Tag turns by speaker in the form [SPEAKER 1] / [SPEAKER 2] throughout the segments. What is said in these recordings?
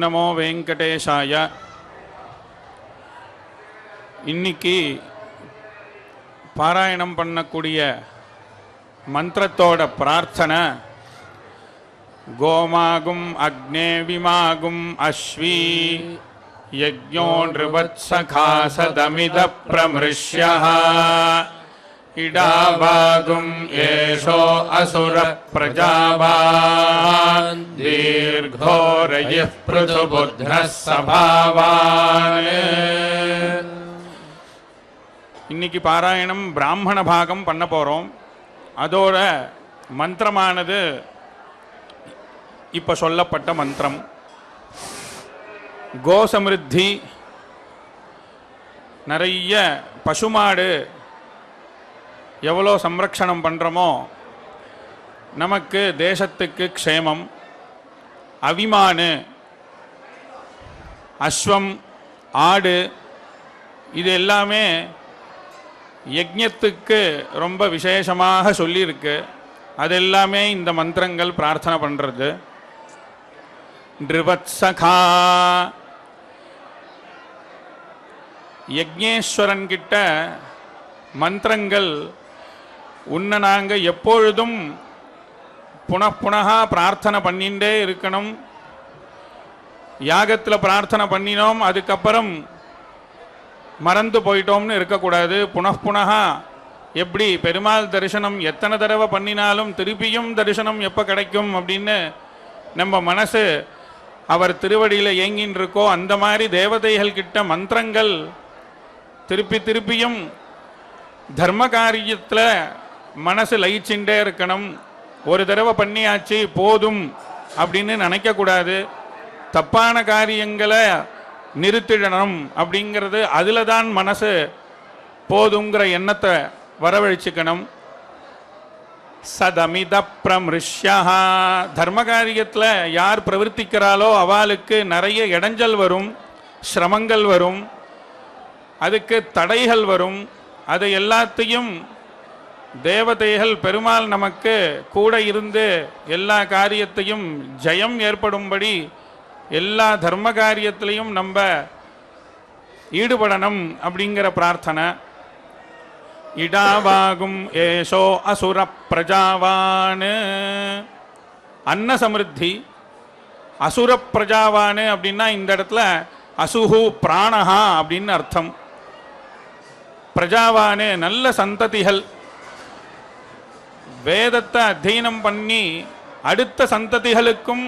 [SPEAKER 1] நமோ வெங்கடேஷாய. இன்னைக்கு பாராயணம் பண்ணக்கூடிய மந்திரத்தோட பிரார்த்தனை கோமாகும் அக்னே விமாகும் அஸ்வி யஜ்ஞோ நிருவத்ஸகாசதமித பிரமிருஷ்யः இடாவாகும் ஏஷோ அசுர பிரஜாவான் தீர்ഘோரயः ப்ருதுபுத்ரः சபாவான். இன்னைக்கு பாராயணம் பிராமண பாகம் பண்ண போகிறோம். அதோட மந்திரமானது இப்போ சொல்லப்பட்ட மந்திரம். கோசமிருத்தி, நிறைய பசுமாடு எவ்வளோ சம்ரக்ஷணம் பண்ணுறோமோ நமக்கு தேசத்துக்கு க்ஷேமம். அவிமானு, அஸ்வம், ஆடு, இது எல்லாமே யஜ்ஞத்துக்கு ரொம்ப விசேஷமாக சொல்லியிருக்கு. அதெல்லாமே இந்த மந்திரங்கள் பிரார்த்தனை பண்ணுறது. நிருவத்ஸகா, யஜ்ஞேஸ்வரன் கிட்ட மந்திரங்கள் உன்னை நாங்கள் எப்பொழுதும் புனப்புனகா பிரார்த்தனை பண்ணிகிட்டே இருக்கணும். யாகத்தில் பிரார்த்தனை பண்ணினோம், அதுக்கப்புறம் மறந்து போயிட்டோம்னு இருக்கக்கூடாது. புனப்புனகா எப்படி பெருமாள் தரிசனம் எத்தனை தடவை பண்ணினாலும் திருப்பியும் தரிசனம் எப்போ கிடைக்கும் அப்படின்னு நம்ம மனசு அவர் திருவடியில் ஏங்கின்னு இருக்கோ, அந்த மாதிரி தேவதைகள் கிட்ட மந்திரங்கள் திருப்பி திருப்பியும் தர்ம காரியத்தில் மனசு லயிச்சுட்டே இருக்கணும். ஒரு தடவை பண்ணியாச்சு போதும் அப்படின்னு நினைக்கக்கூடாது. தப்பான காரியங்களை நிறுத்திடணும் அப்படிங்கிறது, அதில் தான் மனசு போதுங்கிற எண்ணத்தை வரவழைச்சிக்கணும். சதமித பிரமிருஷ்யா, தர்ம காரியத்தில் யார் பிரவர்த்திக்கிறாளோ அவளுக்கு நிறைய இடைஞ்சல் வரும், சிரமங்கள் வரும், அதுக்கு தடைகள் வரும். அது எல்லாத்தையும் தேவதைகள் பெருமாள் நமக்கு கூட இருந்து எல்லா காரியத்தையும் ஜெயம் ஏற்படும்படி எல்லா தர்ம காரியத்திலையும் நம்ம ஈடுபடணும் அப்படிங்கிற பிரார்த்தனை. இடாவாகும் ஏஷோ அசுர பிரஜாவான், அன்ன சமிருத்தி. அசுர பிரஜாவான் அப்படின்னா இந்த இடத்துல அசுஹு பிராணஹா அப்படின்னு அர்த்தம். பிரஜாவானு நல்ல சந்ததிகள், வேதத்தை அத்தியனம் பண்ணி அடுத்த சந்ததிகளுக்கும்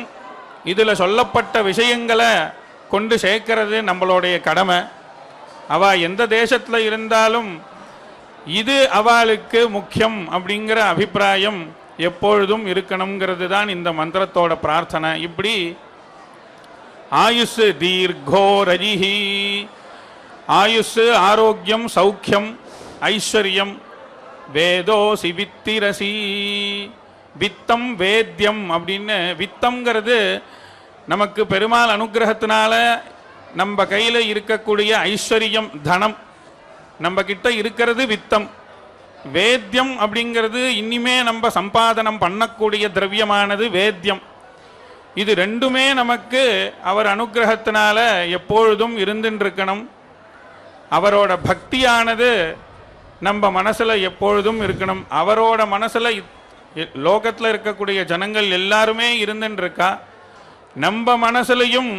[SPEAKER 1] இதில் சொல்லப்பட்ட விஷயங்களை கொண்டு சேர்க்கிறது நம்மளுடைய கடமை. அவள் எந்த தேசத்தில் இருந்தாலும் இது அவளுக்கு முக்கியம் அப்படிங்கிற அபிப்பிராயம் எப்பொழுதும் இருக்கணுங்கிறது தான் இந்த மந்திரத்தோட பிரார்த்தனை. இப்படி ஆயுஷ் தீர்கோ ரஜிஹி, ஆயுஷ் ஆரோக்கியம், சௌக்கியம், ஐஸ்வர்யம். வேதோசி வித்திரசி, வித்தம் வேத்யம் அப்படின்னு. வித்தம்ங்கிறது நமக்கு பெருமாள் அனுகிரகத்தினால நம்ம கையில் இருக்கக்கூடிய ஐஸ்வர்யம், தனம் நம்ம கிட்ட இருக்கிறது வித்தம். வேத்யம் அப்படிங்கிறது இனிமே நம்ம சம்பாதனம் பண்ணக்கூடிய திரவியமானது வேத்யம். இது ரெண்டுமே நமக்கு அவர் அனுகிரகத்தினால எப்பொழுதும் இருந்துருக்கணும். அவரோட பக்தியானது நம்ம மனசில் எப்பொழுதும் இருக்கணும். அவரோட மனசில் லோகத்தில் இருக்கக்கூடிய ஜனங்கள் எல்லாருமே இருந்துருக்கா. நம்ம மனசுலையும்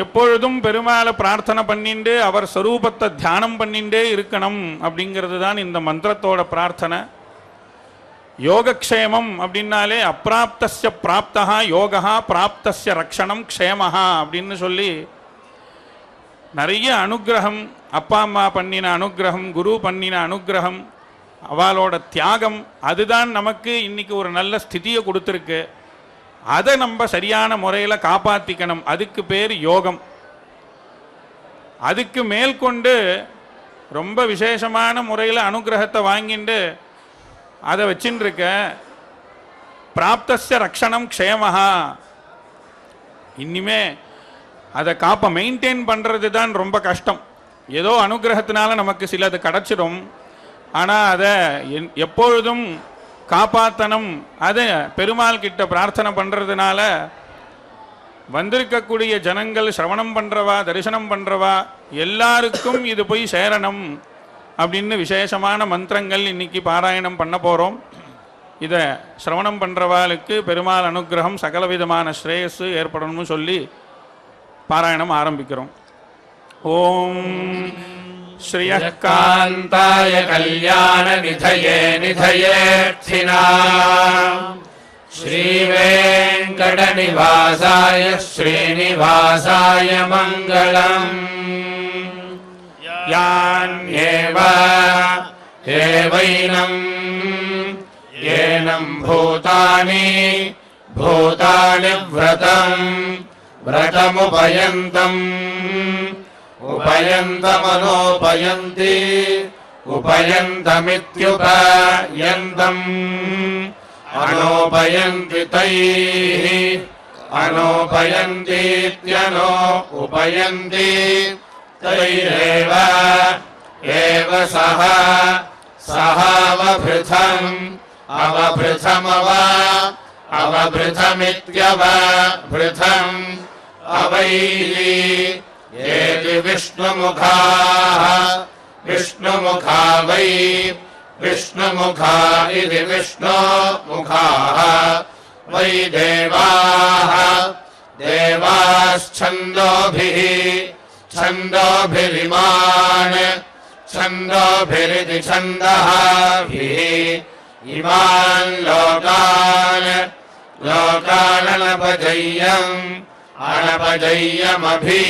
[SPEAKER 1] எப்பொழுதும் பெருமாளை பிரார்த்தனை பண்ணிட்டு அவர் ஸ்வரூபத்தை தியானம் பண்ணிட்டே இருக்கணும் அப்படிங்கிறது தான் இந்த மந்திரத்தோட பிரார்த்தனை. யோகக்ஷேமம் அப்படின்னாலே அப்பிராப்தஸ்ய பிராப்தா யோகா, பிராப்தஸ்ய ரக்ஷணம் க்ஷேமஹா அப்படின்னு சொல்லி நிறைய அனுகிரகம், அப்பா அம்மா பண்ணின அனுகிரகம், குரு பண்ணின அனுகிரகம், அவளோட தியாகம், அதுதான் நமக்கு இன்னைக்கு ஒரு நல்ல ஸ்திதியை கொடுத்துருக்கு. அதை நம்ம சரியான முறையில் காப்பாற்றிக்கணும். அதுக்கு பேர் யோகம். அதுக்கு மேற்கொண்டு ரொம்ப விசேஷமான முறையில் அனுகிரகத்தை வாங்கிட்டு அதை வச்சுட்டு இருக்க. பிராப்தஸ்ய ரக்ஷணம் க்ஷேமஹா, இனிமே அதை காப்ப மெயின்டைன் பண்ணுறது தான் ரொம்ப கஷ்டம். ஏதோ அனுகிரகத்தினால நமக்கு சிலது கிடச்சிடும், ஆனால் அதை எப்பொழுதும் காப்பாற்றணும். அதை பெருமாள் கிட்ட பிரார்த்தனை பண்ணுறதுனால வந்திருக்கக்கூடிய ஜனங்கள் சிரவணம் பண்ணுறவா தரிசனம் பண்ணுறவா எல்லாருக்கும் இது போய் சேரணும் அப்படின்னு விசேஷமான மந்திரங்கள் இன்னைக்கு பாராயணம் பண்ண போகிறோம். இதை சிரவணம் பண்ணுறவாளுக்கு பெருமாள் அனுகிரகம் சகலவிதமான ஸ்ரேயஸு ஏற்படணும்னு சொல்லி பாராயணம் ஆரம்பிக்கிறோம். ஓம் ஸ்ரீயः
[SPEAKER 2] காந்தாய கல்யாண நிதயே நிதயேர்த்தினாம் ஸ்ரீவேங்கட நிவாசாய ஸ்ரீனிவாசாய மங்களம். யான்யேவ ஏவைனம் ஏனம் பூதானி பூதானி விரதம் விரதமுபயந்தம் உபயந்தமனோபயந்தி உபயந்தமித்யுபயந்தம் அனோபயந்தி தைஹ அனோபயந்தீத்யனோ உபயந்தி தைரேவ ஏவ சஹ சஹாவபிருதம் அவபிருதமவ அவபிருதமித்யவபிருதம் அவைஹி ஏதி விஷ்ணுமுகாः விஷ்ணுமுகா வை விஷ்ணுமுகா இதி விஷ்ணுமுகாः வை தேவாः தேவாశ్చందోభిः छन्दोभिरिमान् छन्दोभिरिति छन्दःभिः इमान् लोकान् लोकानपजय्यम् अनपजय्यमभि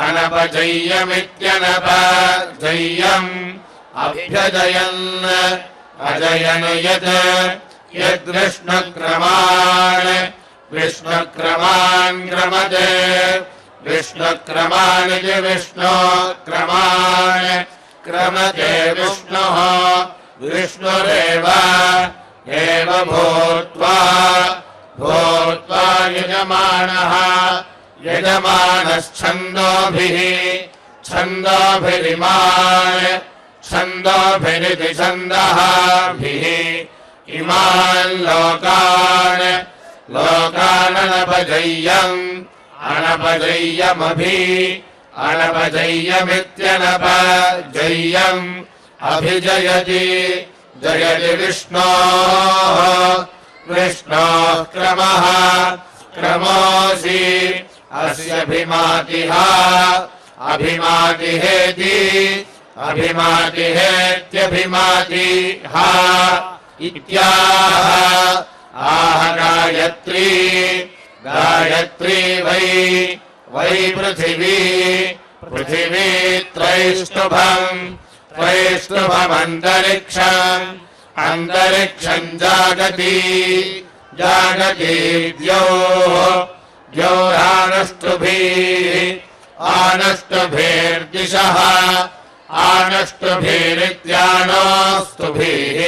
[SPEAKER 2] अनपजय्यमित्यनपजय्यम् अभ्यजयन् अजयन् यत् यद्विष्णुक्रमान् विष्णुक्रमान् क्रमते विष्णुक्रमानिति विष्णुक्रमान् क्रमते विष्णुः विष्णुरेव एव भूत्वा भूत्वा यजमानः यजमानश्छन्दोभिः छन्दोभिरिमान् छन्दोभिरिति छन्दःभिः इमान् लोकान् लोकानपजय्यम् अनपजय्यमभि अनपजय्यमित्यनपजय्यम् अभिजयति जयति विष्णोः विष्णोः क्रमः क्रमोऽसि अस्यभिमातिः अभिमातिहेति अभिमातिहेत्यभिमातिः इत्याह आह गायत्री गायत्री वै वै पृथिवी पृथिवी त्रैष्टुभम् त्रैष्टुभमन्तरिक्षम् अन्तरिक्षम् जागति जागति द्यौः द्यौरानष्टुभिः आनष्टुभिर्दिशः आनष्टुभिरित्यानोऽस्तुभिः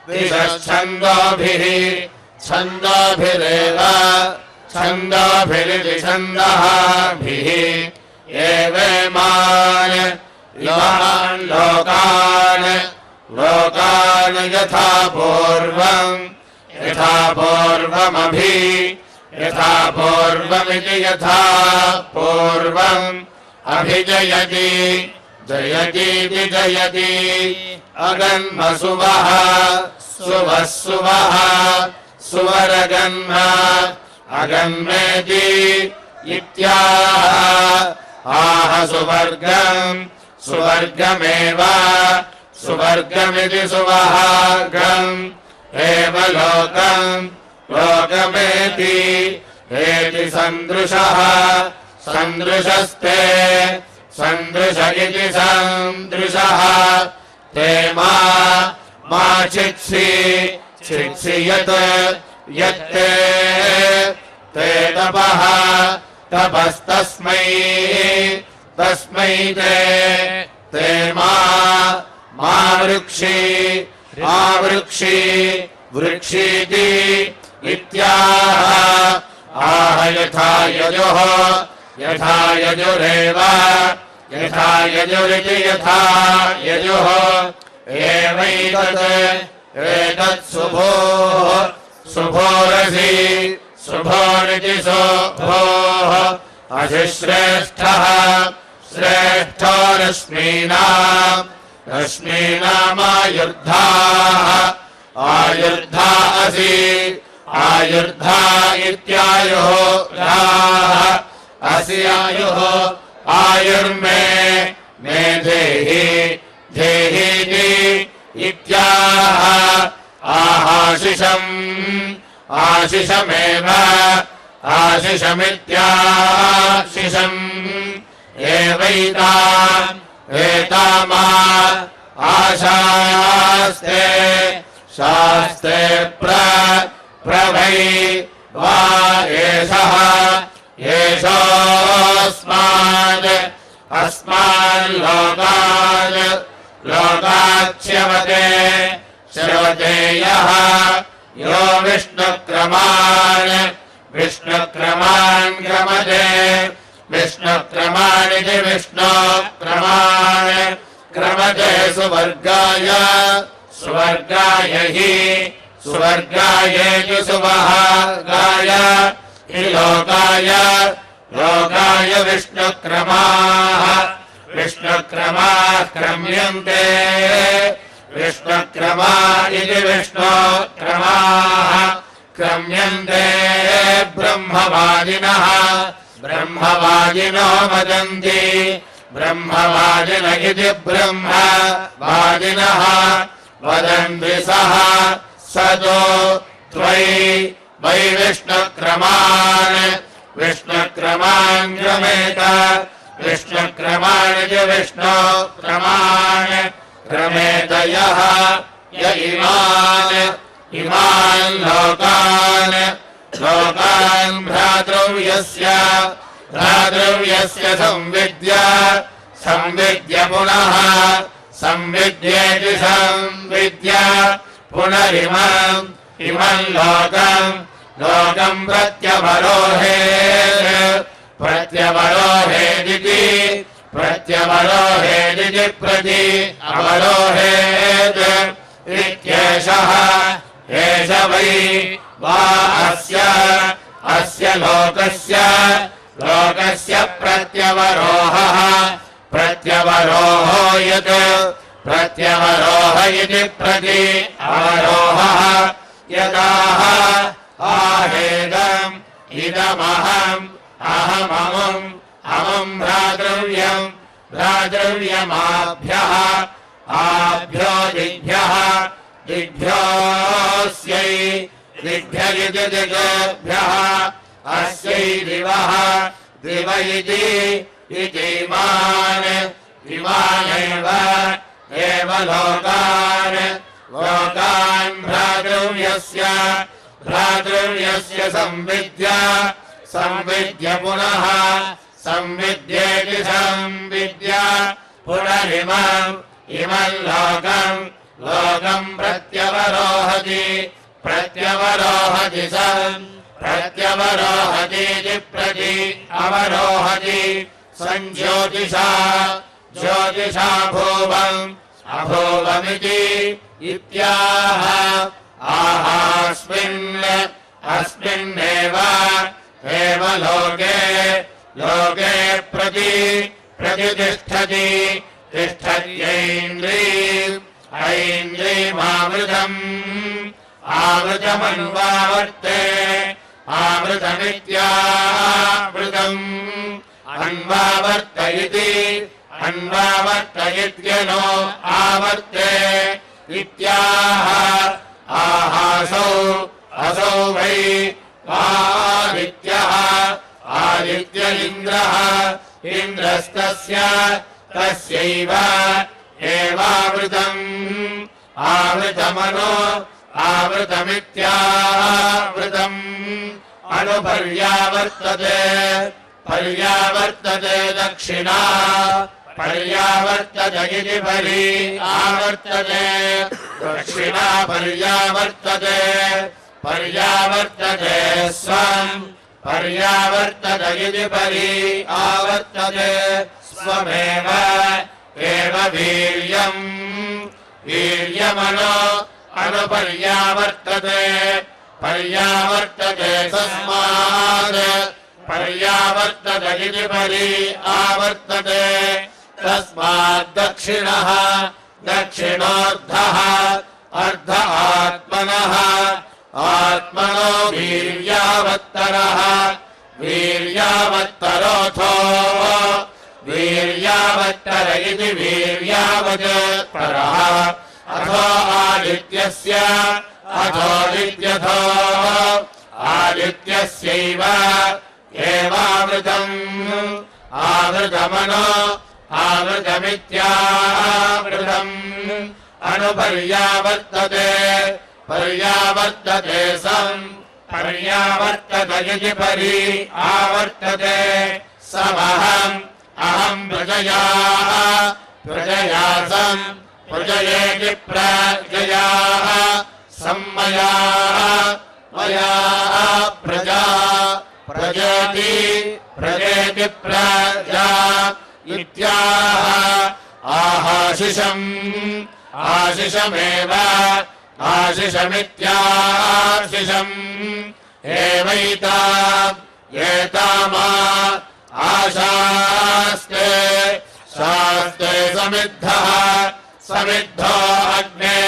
[SPEAKER 2] दिशश्छन्दोभिः छन्दोभिरेव छन्दोभिरिति छन्दःभिः एवेमान् इमान् लोकान् लोकान् यथा पूर्वमभि यथा पूर्वमिति यथा पूर्वम् अभिजयति जयतीति जयति अगन्मसुवः सुवः सुवः सुवरगन्म अगन्मेति इत्याह आह सुवर्गम् सुवर्गमेव सुवर्गमिति सुवहागम् एव लोकम् लोकमेति एति सन्दृशः सन्दृशस्ते सन्दृश इति सन्दृशः ते मा चित्सि चित्सि यत् यत्ते ते तपः तपस्तस्मै तस्मै ते मा वृक्षि आवृक्षि वृक्षीति इत्याह आह यथा यजुः यथा यजुरेव यथा यजुरिति यथा यजुः एवैतत् एतत् शुभोः शुभोरसि शुभोरिति शोभोः अधिश्रेष्ठः श्रेष्ठो रश्मीनामायुर्धाः आयुर्धा असि आयुर्धा इत्यायुः राः असि आयुः आयुर्मे मे देहि देहीति इत्याह आहाशिषम् आशिषमेव आशिषमित्याशिषम् एवैता एतामा आशास्ते शास्ते प्रवै वा एषः एषोऽस्मात् अस्माल्लोकात् लोकाच्यवते श्रवते यः यो विष्णुक्रमान् क्रमते विष्णुक्रमाणिति विष्णुक्रमान् क्रमते सुवर्गाय हि सुवर्गायेति सुवहागाय हि लोकाय विष्णुक्रमाः क्रम्यन्ते विष्णुक्रमा इति विष्णुक्रमाः क्रम्यन्ते ब्रह्मवादिनो वदन्ति ब्रह्मवादिन इति ब्रह्मवादिनः वदन्ति सः सतो त्वयि वै विष्णुक्रमान् क्रमेत विष्णुक्रमाणिति विष्णुक्रमान् क्रमेत यः य इमान् लोकान् भ्रातृव्यस्य संविद्य पुनः संविद्येति संविद्य पुनरिमम् लोकम् प्रत्यवरोहेदिति प्रति अवरोहेत् इत्येषः एष वै वा अस्य लोकस्य प्रत्यवरोहो यत् प्रत्यवरोह इति प्रति अवरोहः यदाह आहेदम् अहमम् भ्रातृव्यमाभ्यः आभ्यो दिग्भ्योऽस्यै दिग्भ्य इति दिग्भ्यः अस्यै दिव इतीमानेव एव लोकान् भ्रातृव्यस्य संविद्य पुनः संविद्येति संविद्य पुनरिमम् लोकम् प्रत्यवरोहतीति प्रति अवरोहति ज्योतिषा अभूवमिति इत्याह अस्मिन्नेव लोके प्रतिष्ठति आवृतमन्वावर्ते आवृतमित्यावृतम् अन्वावर्तयित्यनो आवर्ते इत्याह असौ वै आदित्य इन्द्रस्तस्य तस्यैव एवावृतम् आवृतमित्यावृतम् पर्यावर्तते दक्षिणा पर्यावर्तत इति परि आवर्तते दक्षिणा पर्यावर्तते स्वम् पर्यावर्तत इति परि आवर्तते स्वमेव एव वीर्यमनो अनुपर्यावर्तते पर्यावर्तते तस्मात् पर्यावर्तत इति परि आवर्तते तस्मात् दक्षिणः दक्षिणोऽर्धः अर्ध आत्मनः आत्मनो वीर्यावत्तरः वीर्यावत्तरोऽथो वीर्यावत्तर इति वीर्यावत्तरः अथो आदित्यस्य अथोदित्यथो आदित्यस्यैव एवावृतम् आवृतमनो आवृतमित्यावृतम् अनुपर्यावर्तते पर्यावर्तते सम् पर्यावर्तत इति परि आवर्तते समहम् अहम् प्रजया प्रजया सम् प्रजयेति प्रजया सम्मया मया प्रजा प्रजेति प्रजेति प्रजा इत्याह आहाशिषम् आशिषमेव आशिषमित्याशिषम् एवैता एतामा आशास्ते शास्ते समिद्धः समिद्धो अग्ने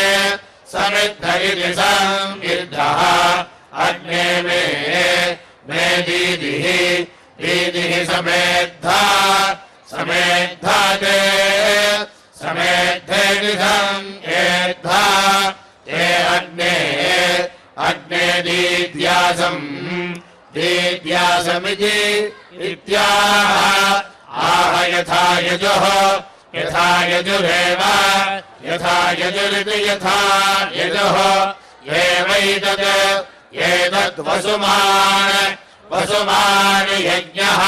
[SPEAKER 2] समिद्ध इति समिद्धः अग्ने मे दीदिः दीदिः समेद्धा समेद्धा ते समेद्धेति समेद्धा ते अग्ने अग्ने दीद्यासम् दीद्यासमिति इत्याह आह यथा यजुः यथा यजुरेव यथा यजुरिति यथा यजुः एवैतत् एतद्वसुमान् वसुमान् यज्ञः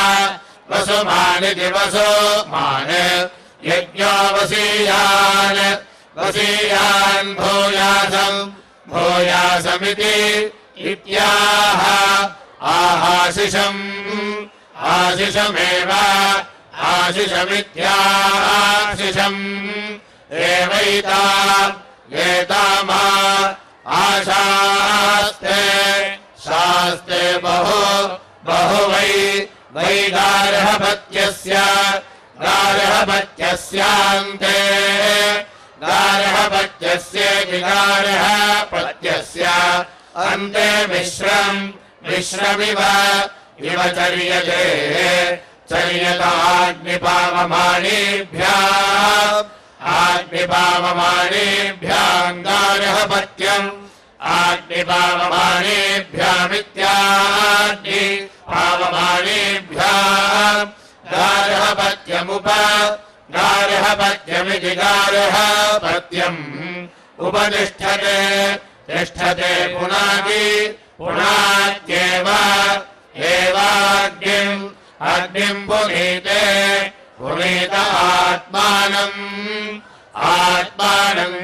[SPEAKER 2] वसुमानिति वसुमान् यज्ञो वसीयान् वसीयान् भूयासम् भूयासमिति इत्याह आहाशिषम् आशिषमेव आशिषमित्याशिषम् एवैता एतामा आशास्ते शास्ते बहु बहु वै गार्हपत्यस्य गार्हपत्यस्यान्ते गार्हपत्यस्येति गार्हपत्यस्य अन्ते मिश्रम् मिश्रमिव इव चर्यते चर्यताग्निपावमानेभ्याम् आग्निपावमानेभ्याम् गार्हपत्यम् आग्निपावमानेभ्यामित्याग्निपावमानेभ्याम् गार्हपत्यमुप गार्हपत्यमिति गार्हपत्यम् उपतिष्ठते तिष्ठते पुनाति पुनात्येव एवाग्निम् अग्निम् पुनीते पुनीत आत्मानम् आत्मानम्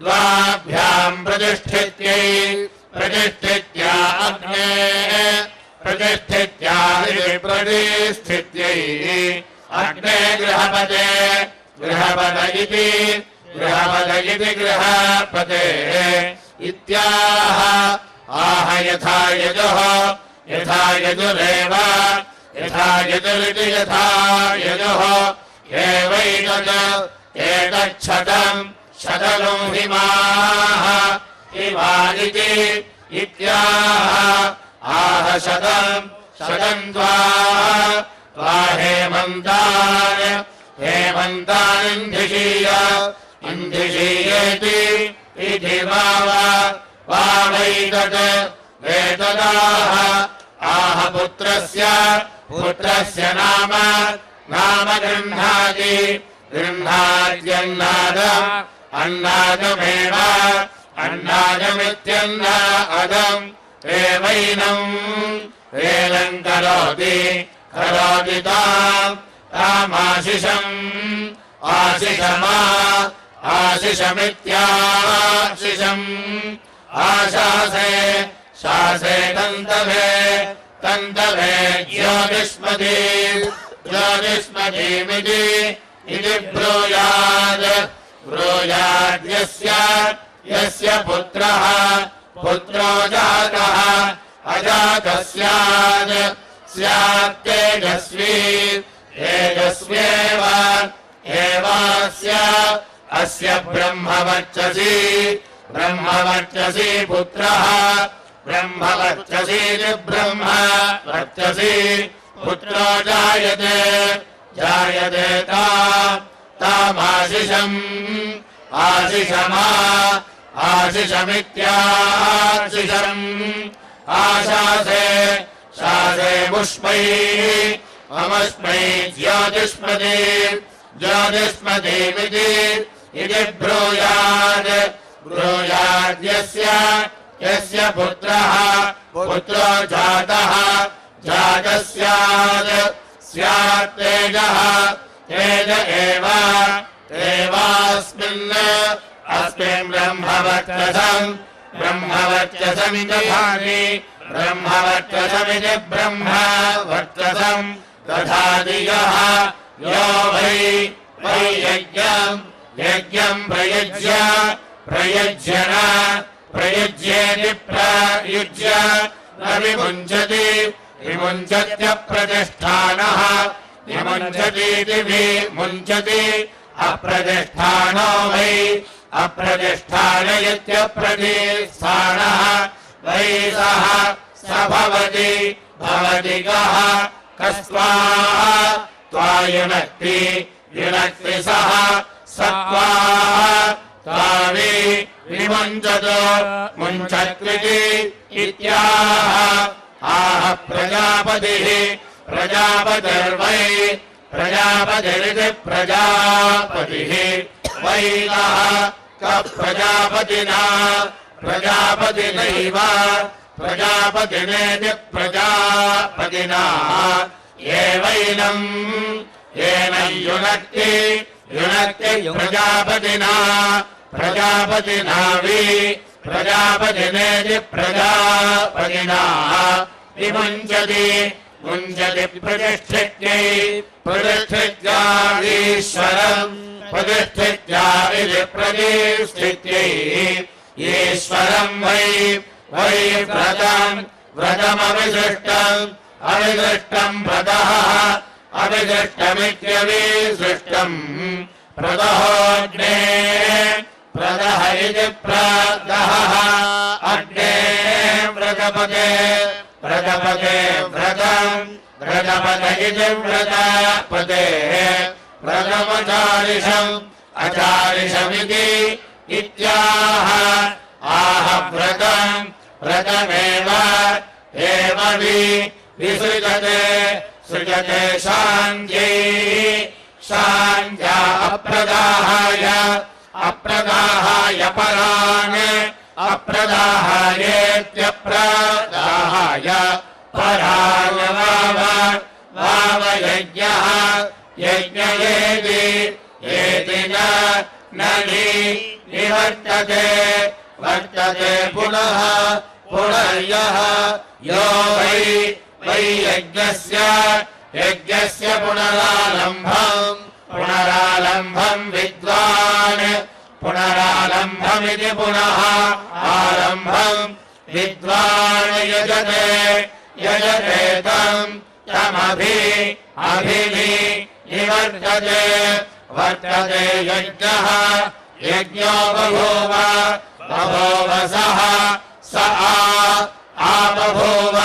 [SPEAKER 2] द्वाभ्याम् प्रतिष्ठित्यै प्रतिष्ठित्या अग्ने प्रतिष्ठित्या प्रतिष्ठित्यै अग्ने गृहपते गृहपत इति गृहपते इत्याह आह यथा यजुः यथा यजुरेव यथा यजुरिति यथा यजुः एवैतत् एतच्छतम् शतम् हिमाः हिमानिति इत्याह आह शतम् शतम् त्वा हेमन्तान् हेमन्तानिन्धिषीय इन्धिषीयेति इति वावैतत् वेतदाह आह पुत्रस्य पुत्रस्य नाम नाम गृह्णाति गृह्णाद्यन्नादम् अन्नादमेव अन्नादमित्यन्नादम् एवैनम् एनम् करोति करोति तामाशिषम् आशिषमा आशिषमित्याशिषम् आशासे शासे तन्तवे तन्तवे ज्योतिष्मती ज्योतिष्मतीमिति इति ब्रूयाद् ब्रूयाद्यस्य यस्य पुत्रः पुत्रो जातः अजातः स्यात् स्यात् तेजस्वी तेजस्व्येव एवास्य अस्य ब्रह्मवर्चसी ब्रह्मवर्चसी पुत्रः ब्रह्मवर्चसी ब्रह्मवर्चसी पुत्रो जायते जायते तामाशिषम् आशिषमा आशिषमित्याशिषम् आशासे शासे मुष्मैः अमस्मै ज्योतिष्मति ज्योतिष्मतीमिति इति ब्रूयात् ब्रूयाद्यस्य यस्य पुत्रः पुत्रो जातः जातः स्यात् स्यात् तेजः तेज एवास्मिन् अस्मिन् ब्रह्मवर्चसम् ब्रह्मवर्चसमिति भाति ब्रह्मवर्चसमिति ब्रह्मवर्चसम् दधाति यः यो वै यज्ञम् प्रयुज्य प्रयुज्यन प्रयुज्येति प्रयुज्य न विमुञ्चति विमुञ्चत्यप्रतिष्ठानः विमुञ्चतीति विमुञ्चति अप्रतिष्ठानो वै अप्रतिष्ठान इत्यप्रतिष्ठानः वै सः स भवति भवति कः कस्त्वाः त्वा युनक्ति युनक्ति सः सत्त्वाः त्वावि विमुञ्चतो मुञ्चत्विति इत्याह आह प्रजापतिः प्रजापतिर्वै प्रजापतिरिति प्रजापतिः वै नः कः प्रजापतिना प्रजापतिनैव प्रजापतिनेति प्रजापतिना एवैनम् येन युनक्ति युनक्ति प्रजापतिना प्रजापतिना वि प्रजापतिनेति प्रजापतिना विमुञ्चति मुञ्चति प्रतिष्ठित्यै प्रतिष्ठित्याईश्वरम् प्रतिष्ठित्या इति प्रतिष्ठित्यै ईश्वरम् वै वै व्रतम् व्रतमविशिष्टम् अविशिष्टम् व्रतः अविशिष्टमित्यविशिष्टम् प्रदहोऽग्ने प्रदः इति प्रदहः अग्ने व्रतपते व्रतपते व्रतम् व्रतपत इति व्रतपते व्रतमचारिषम् अचारिषमिति इत्याह आह व्रतम् व्रतमेव एव विसृजते सृजते शान्त्यै शान्त्या अप्रदाहाय अप्रदाहाय परान् अप्रदाहायेत्यप्रदाहाय परान् वाव यज्ञः यज्ञयेति एति न निवर्तते वर्तते पुनः पुनर्यः यो वै यज्ञस्य पुनरालम्भम् विद्वान् पुनरालम्भमिति पुनः आरम्भम् विद्वान् यजते यजते तमभिनिवर्तते वर्तते यज्ञः यज्ञो बभूव बभूवसः स बभूव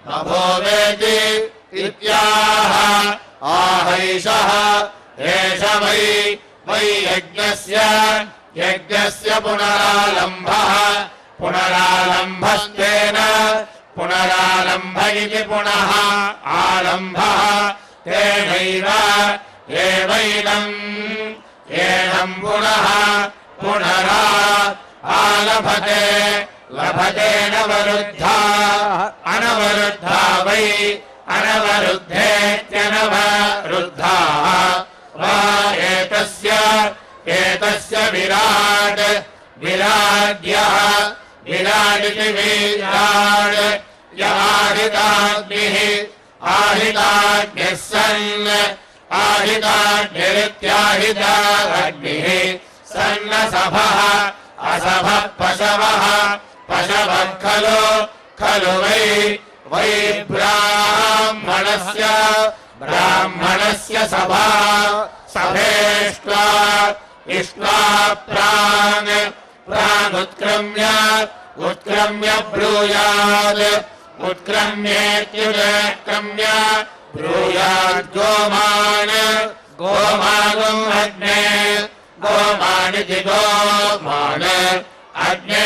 [SPEAKER 2] बभूवेति इत्याह आहैषः एष वै यज्ञस्य पुनरालम्भः पुनरालम्भस्तेन पुनरालम्भ इति पुनः आलम्भः तेनैव एवैनम् पुनः पुनरा आलभते लभते नवरुद्धा अनवरुद्धा वै अनवरुद्धेत्यनवरुद्धाः वा एतस्य विराड्यः विराडिति विराड् य आहिताग्निः आहिताग्निः सन् आहिताग्निरित्याहिताग्निः सन्नसभः असभः पशवः पशवः खलु खलु वै ब्राह्मणस्य सभा सभेष्ट्वा इष्ट्वा प्राङ् ब्रूयात् उत्क्रम्येत्युत्क्रम्य ब्रूयात् गोमागुम् अग्ने गोमानिति गोमान अग्ने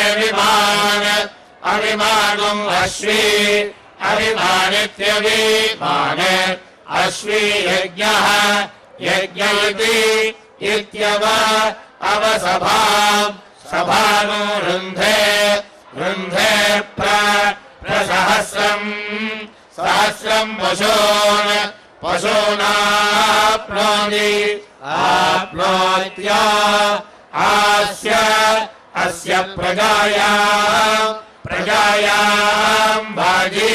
[SPEAKER 2] अविमानम् अविमानित्यविमान अश्वी यज्ञः यज्ञ इत्यव अवसभाम् सभानो रुन्धे सहस्रम् पशूनाप्नोत्या अस्य प्रजायाम् वाजी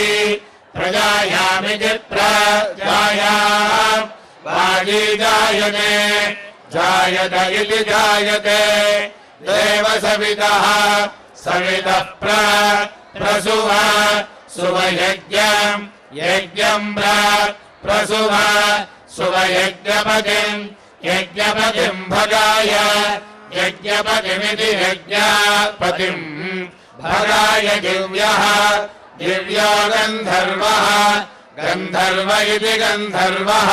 [SPEAKER 2] प्रजायामिति प्रजायाम् वाजी जायत इति जायते देव सवितः प्रसुव सुवयज्ञम् प्रसुव सुवयज्ञपतिम् भगाय यज्ञपतिमिति यज्ञपतिम् भगाय दिव्यो गन्धर्व इति गन्धर्वः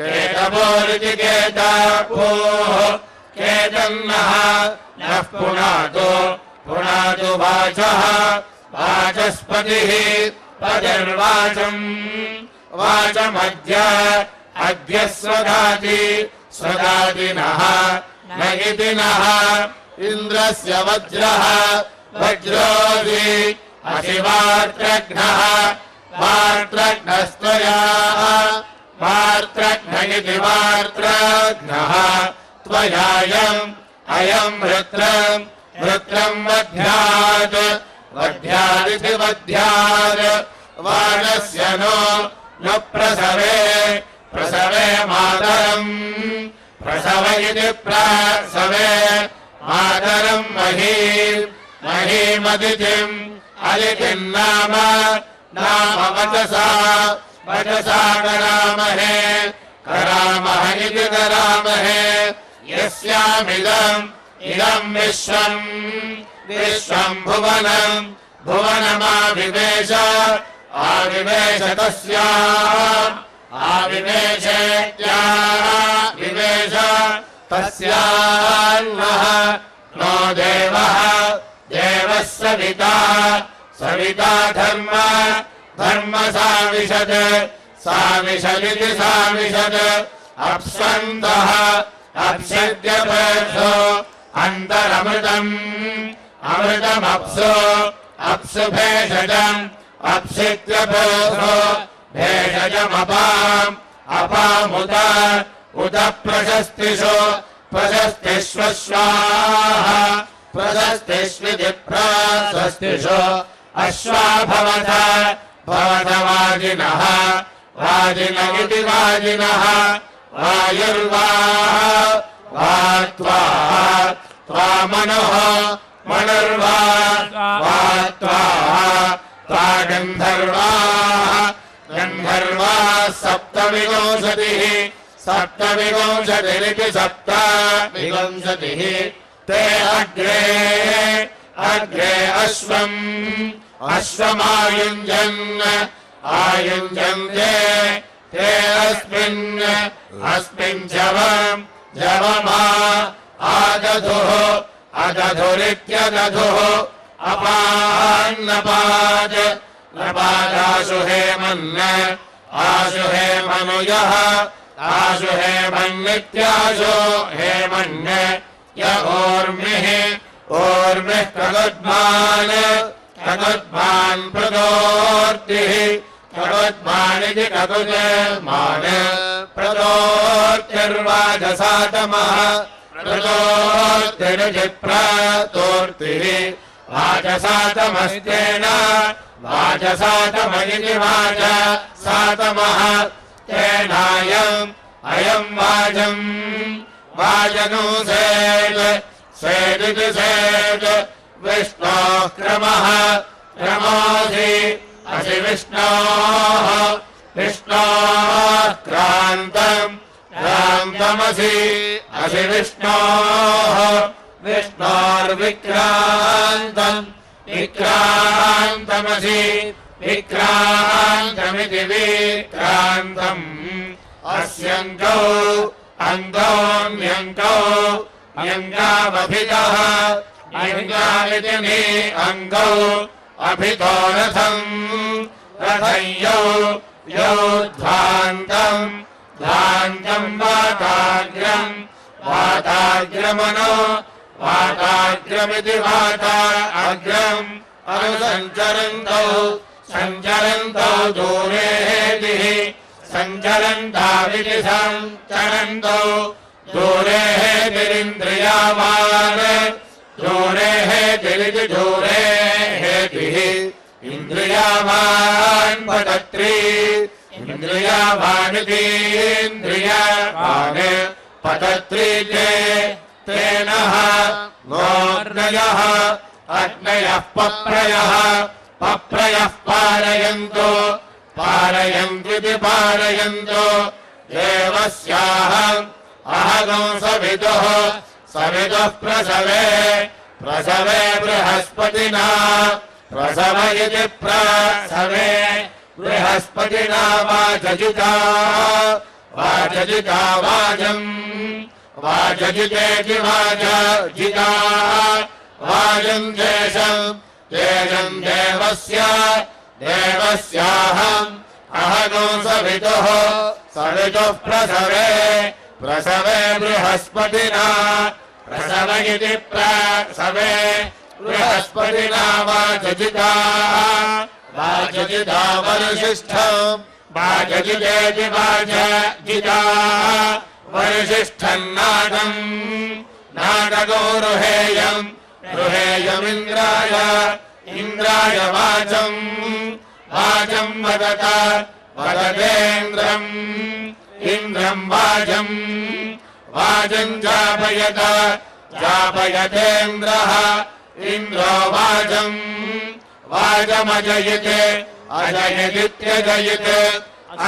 [SPEAKER 2] केतपोरिति केतपोः केतन्नः पुनातु वाचस्पतिः वाचमद्य स्वदातिनः न इति नः इन्द्रस्य वज्रोऽसि असिवार्त्रघ्नः वार्त्रघ्नस्त्वया वार्त्रघ्न इति वार्त्रघ्नः त्वयायम् वृत्रम् वध्यादिति वध्यात् वानस्य नो प्रसवे मातरम् प्रसव इति प्रसवे मातरम् महीमदितिम् अदितिन्नाम वचसा करामः इति करामहे यस्यामिदम् विश्वम् भुवनमाविवेश आविवेश तस्याविवेश तस्यान्नः नो देवः सविता धर्म साविशदिति साविशद अप्सन्तः अप्सद्यपेक्षो अमृतमप्सु भेषजम् अप्सित्यपेक्षो भेषजमपामुत उत प्रशस्तिष्विति प्रशस्तिषु अश्वा भवतवाजिनः वाजिन इति वाजिनः वायुर्वा मनोः त्वा गन्धर्वाः सप्तविंशतिरिति सप्तविंशतिः ते अग्रे अश्वमायुञ्जन्ते ते अस्मिन् जवमा अदधुरित्यदधुः अपान्नपादाशु हेमनुयः आशु हेमन्नित्याशु हेमन् य ओर्मिः कगुद्मान् प्रदोर्तिः कगुद्मानिति कगुद्मान् प्रदोर्तिर्वाजसातमः प्रदोर्तिरिति प्रतोर्तिः वाजसातमस्तेन वाजसातम इति वाजसातमः तेनायम् वाजम् वाजनोसेत् सेदिति सेत् विष्णोः क्रमः क्रमोऽसि असि विष्णोः विष्णोः क्रान्तम् क्रान्तमसि असि विष्णोः विष्णोर्विक्रान्तम् विक्रान्तमसि विक्रान्तमिति विक्रान्तम् अस्यङ्कौ अङ्गौम्यङ्कौ अङ्गावभितः अङ्गाविति नि अङ्गौ अभितो रथम् रथय्यौ यौ ध्वान्तम् ध्वान्तम् वाताग्रम् वाताग्रमनो वाताग्रमिति वाता अग्रम् अनुसञ्चरन्तौ सञ्चरन्तौ दूरेः सञ्चरन्ताविति सञ्चरन्तौ दूरेः तिरिन्द्रियावान् दूरेः तिरिति दूरेः तिः इन्द्रियावान् पतत्री इन्द्रियावानितीन्द्रियावान् पतत्री तेनः गोर्नयः अग्नयः पप्रयः पप्रयः पारयन्तु पारयन्त्विति पारयन्तु देवस्याहम् अहगं सवितुः सवितुः प्रसवे प्रसवे बृहस्पतिना प्रसव इति प्रसवे बृहस्पतिना वाजजिता वाजजिता वाजम् वाजजितेति वाजजिता वाजम् देशम् देशम् देवस्य देवस्याहम् अहगं सवितुः सवितुः प्रसवे प्रसवे बृहस्पतिना प्रसव इति प्रसवे बृहस्पतिना वाजजिता वाजजिता वरिष्ठम् वाजजितेति वाजजिता वरिष्ठम् नादम् नादगो रुहेयम् रुहेयमिन्द्राय इन्द्राय वाचम् वाचम् वदत वदतेन्द्रम् इन्द्रम् वाचम् वाचम् जापयत जापयतेन्द्रः इन्द्रो वाचम् वाचमजयते अजयदित्यजयते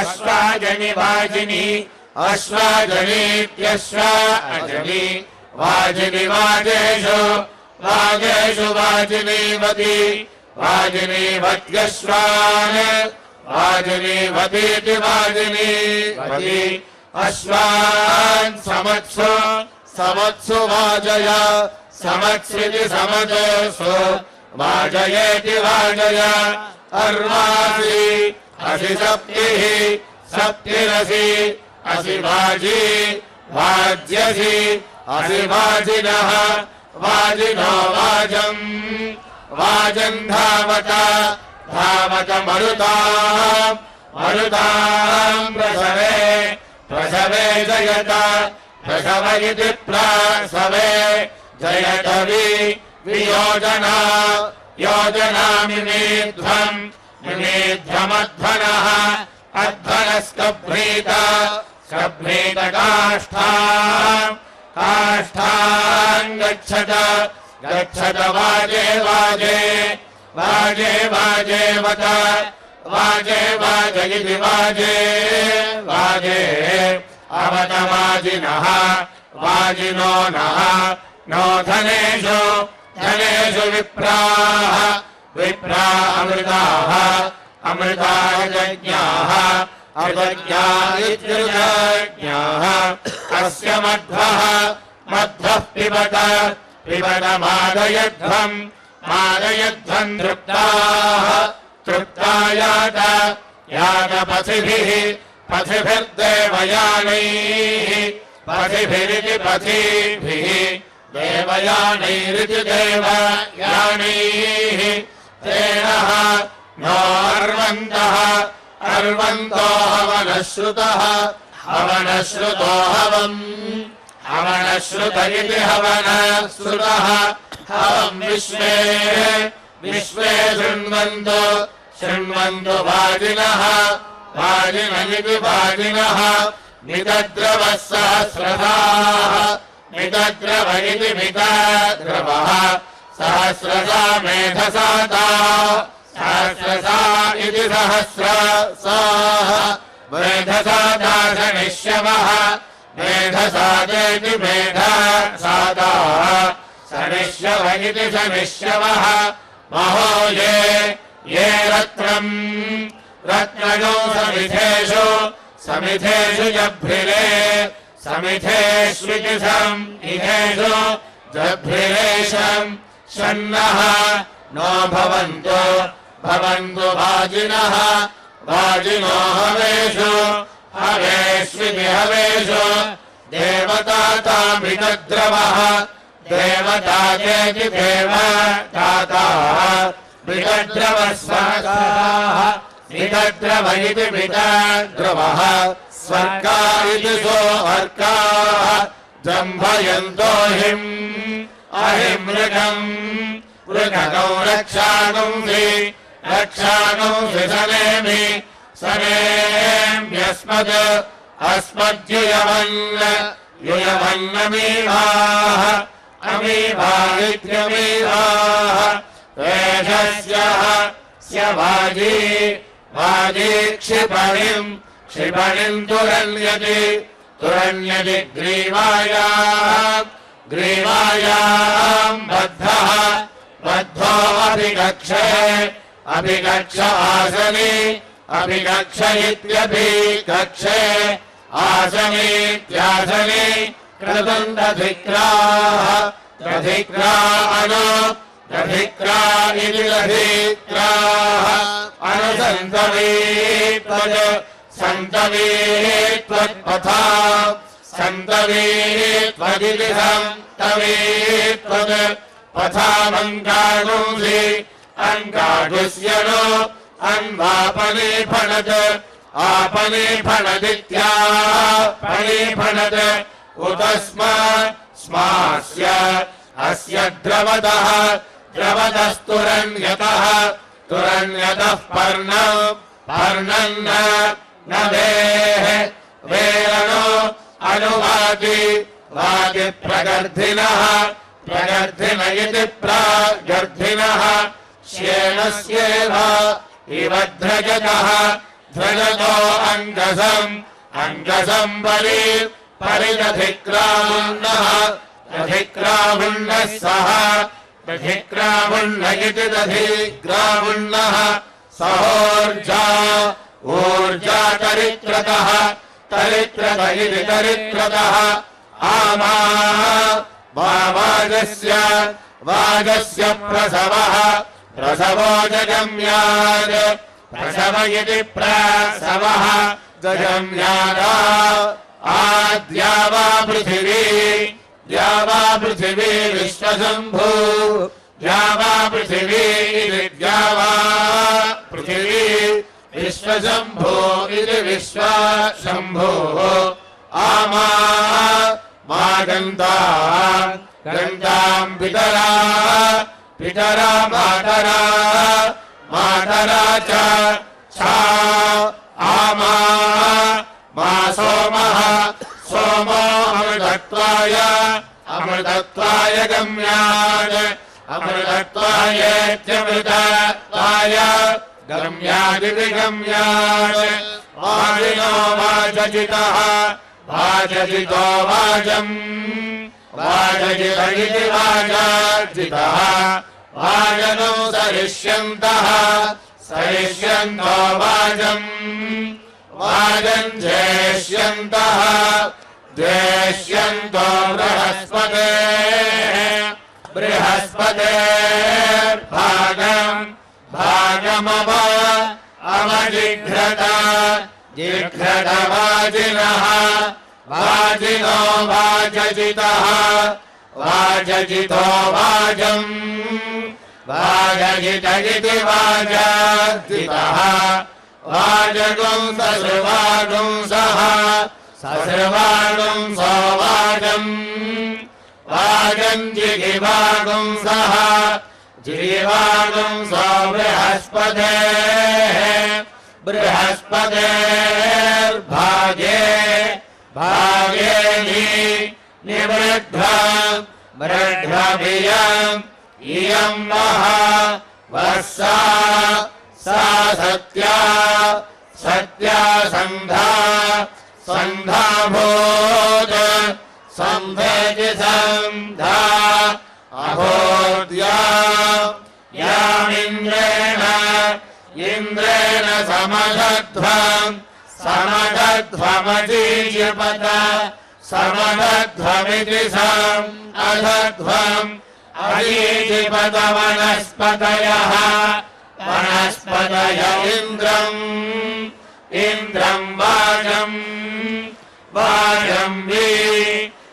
[SPEAKER 2] अश्वाजनि वाजिनि अश्वाजनीत्यश्वाजनि वाजिनि वाजेषु वाजेषु वाजिनीवति वाजिनीवत्यश्वान् वाजिनीवतीति वाजिनीवति अश्वान् समत्सु समत्सु वाजय समत्स्विति समत्सु वाजयेति वाजय अर्वासि असि सप्तिः सप्तिरसि असि वाजी वाज्यसि असि वाजिनः वाजिनो वाजम् वाजम् धावत धावत मरुताम् मरुताम् प्रसवे प्रसवे जयत प्रसव इति प्रसवे जयत वियोजना योजनामिमेध्वम् मिमेध्वमध्वनः अध्वनस्कभ्रीत स्कभ्रीत काष्ठाम् काष्ठाम् गच्छत गच्छत वाजे वाजे वाजे वाजेवत वाजे वाजे इति वाजे वाजे अवत वाजिनः वाजिनो नः नो धनेषु धनेषु विप्राः विप्रा अमृताः अमृता यज्ञाः अयज्ञा इत्ययज्ञाः अस्य मध्वः मध्वः पिबत पिबत मादयध्वम् मादयध्वम् तृप्ताः तृप्ता यात यात पथिभिः पथिभिर्देवयानैः पथिभिरिति पथिभिः देवयानैरिति देवयानैः तेनः नो अर्वन्तः अर्वन्तो हवनश्रुतः हवनश्रुतो हवम् हवनश्रुत इति हवनश्रुतः हवम् विश्वे विश्वे शृण्वन्तु शृण्वन्तु वाजिनः वाजिन इति वाजिनः निदद्रवः सहस्रधाः मितद्रव इति मितद्रवः सहस्रसा मेधसाता सहस्रसा इति सहस्रसाः मेधसाता सनिष्यवः मेधसातेति मेधसाताः सनिष्यव इति सनिष्यवः महो ये रत्नम् रत्नयो समिधेषु जभ्रिरे समिधेष्विति समिधेषु जभ्रिरेशम् शन्नः नो भवन्तु वाजिनः वाजिनो हवेषु हवेष्विति हवेषु देवतातामितद्रवः देवतातेति देवताताः मितद्रवस्वः मितद्रव इति मितद्रवः स्वर्गा इति सोऽर्काः जम्भयन्तो अहिमृगम् मृगकौ रक्षागुंसि सनेम्यस्मद् युयवन्नमीवाः अमीवादित्यमीवाः वेषस्य वाजी क्षिपणिम् तुरण्यति ग्रीवायाम् बद्धो अभिगक्ष अभिगक्ष इत्यभिगक्षे आसनीत्यासने क्रतुम् दधिक्रा इति दधिक्राः सन्तवीत्वत्पथा सन्तवीत्वदिति पथामङ्गागुंसि अङ्गागुस्यनो अन्वापनीफणत् आपनीफणदित्यापनीफणत् उतस्मास्य अस्य द्रवतस्तुरण्यतः पर्णन्न न वेरणो अनुवाति प्रगर्धिन इति प्रागर्धिनः श्येणस्येव इव ध्रजतो अङ्गसम् परिदधिक्रामुन्नः दधिक्रामुन्नः सह दधिक्रामुन्न इति दधिक्रामुन्नः ऊर्जा तरित्रतः इति तरित्रतः आमा वाजस्य प्रसवो जगम्यात् प्रसव इति प्रसवः जगम्यादा आद्यावा पृथिवी विश्वशम्भू द्यावा पृथिवी इति द्यावा पृथिवी विश्वशम्भो इति विश्वशम्भोः आमा मा गन्ताम् पितरा मातरा च आमा मा सोमो अमृतत्वाय गम्यात् अमृतत्वायेत्यमृतत्वाय गम्यादिति गम्यात् वाजिनो वाजजितो वाजम् वाजजित इति वाजाजितः वाजनो सरिष्यन्तः सरिष्यन्तो वाजम् वाजम् ज्येष्यन्तः ज्येष्यन्तो भागमजिघ्रत जिघ्रतवाजिनः वाजिनो वाजजितः वाजजितो वाजम् वाजजित इति वाजाजितः वाजगुंस सर्वागुंसः ससर्वागुंसो वाजम् वाजम् जिगिवागुंसः जीवागुंसो बृहस्पतेर्भागे भागेनि निवृद्ध्वा मृड्ढभियम् इयं महा वस्सा सा सत्या सत्या सन्धा सन्धा भूत संवेदि सन्धा अभोद्या यामिन्द्रेण इन्द्रेण समदध्वम् समदध्वमजीयपत समदध्वमिति सम् अदध्वम् अजीयपत वनस्पतयः वनस्पतय इन्द्रम् इन्द्रम् वाजम् वाजम्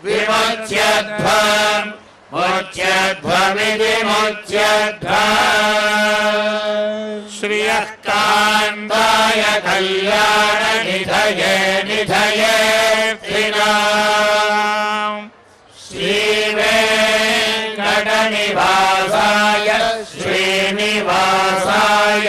[SPEAKER 2] विमुच्यध्वम् मुच्यध्वमिति मुच्यध्वम् श्रियः कान्ताय कल्याण निधये निधयेऽर्थिनाम् श्रीवेङ्कटनिवासाय श्रीनिवासाय